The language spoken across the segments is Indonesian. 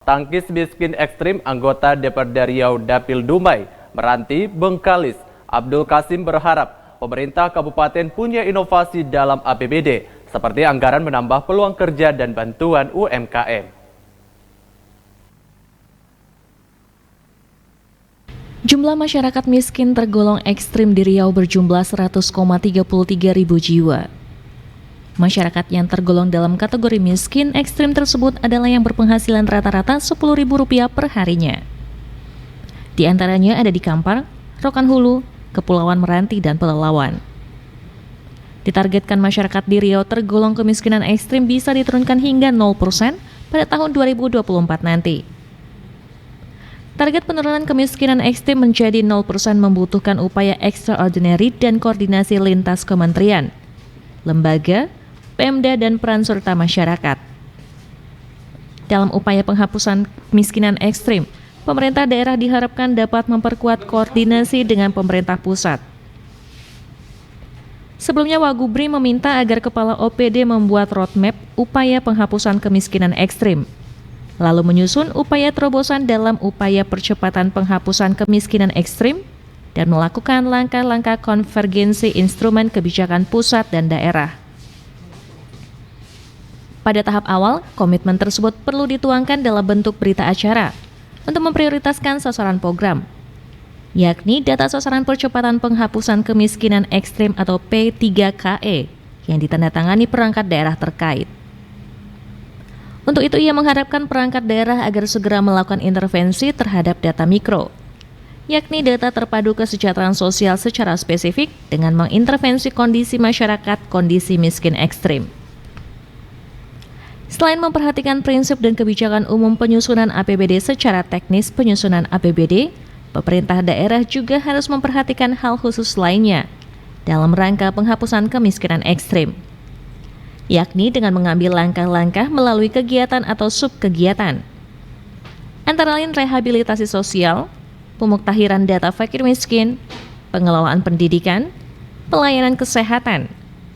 tangkis miskin ekstrim anggota DPRD Riau Dapil Dumai, Meranti Bengkalis, Abdul Kasim berharap pemerintah kabupaten punya inovasi dalam APBD, seperti anggaran menambah peluang kerja dan bantuan UMKM. Jumlah masyarakat miskin tergolong ekstrim di Riau berjumlah 100,33 ribu jiwa. Masyarakat yang tergolong dalam kategori miskin ekstrim tersebut adalah yang berpenghasilan rata-rata Rp10.000 per harinya. Di antaranya ada di Kampar, Rokan Hulu, Kepulauan Meranti, dan Pelalawan. Ditargetkan masyarakat di Riau tergolong kemiskinan ekstrim bisa diturunkan hingga 0% pada tahun 2024 nanti. Target penurunan kemiskinan ekstrim menjadi 0% membutuhkan upaya extraordinary dan koordinasi lintas kementerian, lembaga, Pemda, dan peran serta masyarakat. Dalam upaya penghapusan kemiskinan ekstrim, pemerintah daerah diharapkan dapat memperkuat koordinasi dengan pemerintah pusat. Sebelumnya, Wagubri meminta agar Kepala OPD membuat roadmap upaya penghapusan kemiskinan ekstrim, lalu menyusun upaya terobosan dalam upaya percepatan penghapusan kemiskinan ekstrim dan melakukan langkah-langkah konvergensi instrumen kebijakan pusat dan daerah. Pada tahap awal, komitmen tersebut perlu dituangkan dalam bentuk berita acara untuk memprioritaskan sasaran program, yakni data sasaran percepatan penghapusan kemiskinan ekstrim atau P3KE yang ditandatangani perangkat daerah terkait. Untuk itu, ia mengharapkan perangkat daerah agar segera melakukan intervensi terhadap data mikro, yakni data terpadu kesejahteraan sosial secara spesifik dengan mengintervensi kondisi masyarakat kondisi miskin ekstrim. Selain memperhatikan prinsip dan kebijakan umum penyusunan APBD secara teknis penyusunan APBD, pemerintah daerah juga harus memperhatikan hal khusus lainnya dalam rangka penghapusan kemiskinan ekstrim, yakni dengan mengambil langkah-langkah melalui kegiatan atau subkegiatan, antara lain rehabilitasi sosial, pemuktahiran data fakir miskin, pengelolaan pendidikan, pelayanan kesehatan,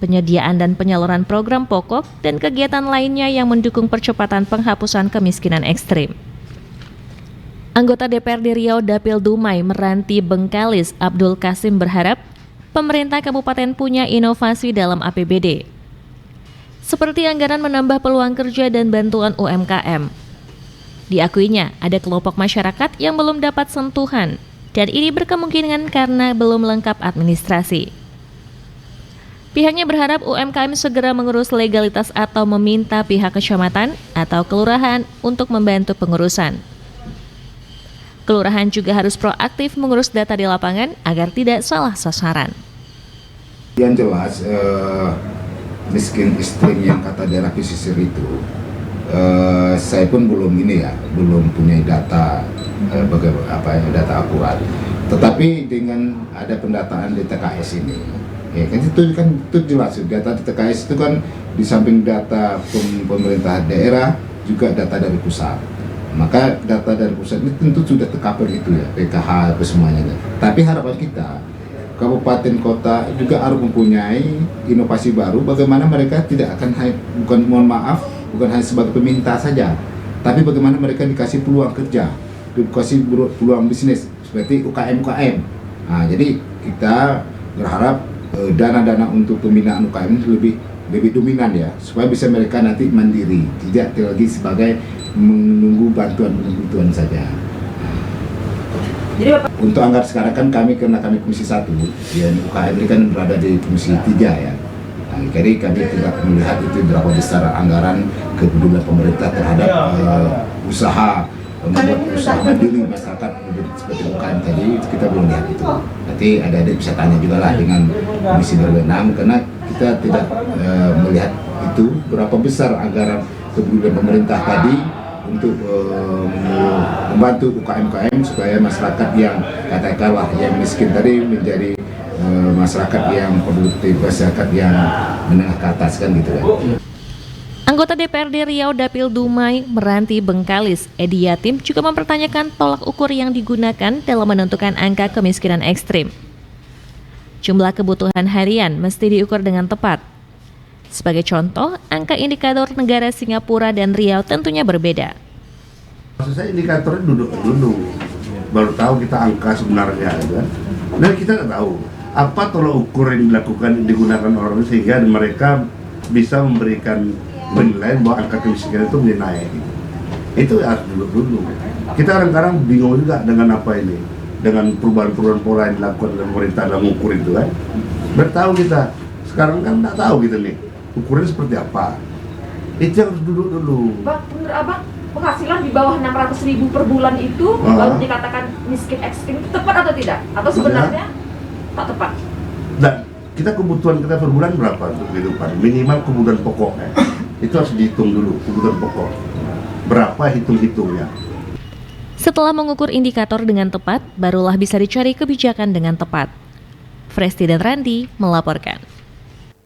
penyediaan dan penyaluran program pokok, dan kegiatan lainnya yang mendukung percepatan penghapusan kemiskinan ekstrim. Anggota DPRD Riau Dapil Dumai Meranti Bengkalis Abdul Kasim berharap pemerintah kabupaten punya inovasi dalam APBD, seperti anggaran menambah peluang kerja dan bantuan UMKM. Diakuinya ada kelompok masyarakat yang belum dapat sentuhan, dan ini berkemungkinan karena belum lengkap administrasi. Pihaknya berharap UMKM segera mengurus legalitas atau meminta pihak kecamatan atau kelurahan untuk membantu pengurusan. Kelurahan juga harus proaktif mengurus data di lapangan agar tidak salah sasaran. Yang jelas, miskin ekstrim yang kata daerah pesisir itu, saya pun belum punya data data akurat. Tetapi dengan ada pendataan di TKS ini, ya kan itu jelas data di TKS itu kan di samping data pemerintah daerah juga data dari pusat. Maka data dari pusat ini tentu sudah tercover itu ya, PKH itu semuanya. Tapi harapan kita kabupaten kota juga harus mempunyai inovasi baru bagaimana mereka tidak akan bukan hanya sebagai peminta saja, tapi bagaimana mereka dikasih peluang kerja, dikasih peluang bisnis seperti UKM. Nah, jadi kita berharap dana-dana untuk pembinaan UKM lebih dominan ya, supaya bisa mereka nanti mandiri, tidak lagi sebagai menunggu bantuan saja. Jadi untuk anggaran sekarang kan karena kami Komisi 1, ya UKM ini kan berada di Komisi 3 ya. Nah, jadi kami tidak melihat itu berapa besar anggaran kepedulian pemerintah terhadap usaha membuat usaha mandiri masyarakat seperti UKM tadi, kita belum lihat itu. Nanti ada bisa tanya juga lah dengan Komisi berwenang, karena kita tidak melihat itu berapa besar anggaran kepedulian pemerintah tadi untuk membantu UKM supaya masyarakat yang katakanlah yang miskin tadi menjadi masyarakat yang produktif, masyarakat yang menengah ke atas kan gitu ya. Anggota DPRD Riau Dapil Dumai Meranti Bengkalis Edi Yatim juga mempertanyakan tolak ukur yang digunakan dalam menentukan angka kemiskinan ekstrim. Jumlah kebutuhan harian mesti diukur dengan tepat. Sebagai contoh, angka indikator negara Singapura dan Riau tentunya berbeda. Maksud saya indikatornya duduk dulu, baru tahu kita angka sebenarnya, kan? Dan kita nggak tahu apa tolak ukur yang digunakan orang sehingga mereka bisa memberikan penilaian bahwa angka kemiskinan itu menjadi naik. Itu harus duduk dulu. Kita kadang-kadang bingung juga dengan apa ini, dengan perubahan-perubahan pola yang dilakukan oleh pemerintah dalam ukur itu, kan? Bertahu kita sekarang kan nggak tahu gitu nih ukurannya seperti apa. Itu harus duduk dulu. Bang, menurut abang penghasilan di bawah 600.000 per bulan itu baru dikatakan miskin ekstrim, itu tepat atau tidak? Atau sebenarnya tak tepat? Dan kita kebutuhan kita per bulan berapa untuk kehidupan? Minimal kebutuhan pokoknya. Itu harus dihitung dulu, kebutuhan pokok. Berapa hitung-hitungnya? Setelah mengukur indikator dengan tepat, barulah bisa dicari kebijakan dengan tepat. Fresti dan Randi melaporkan.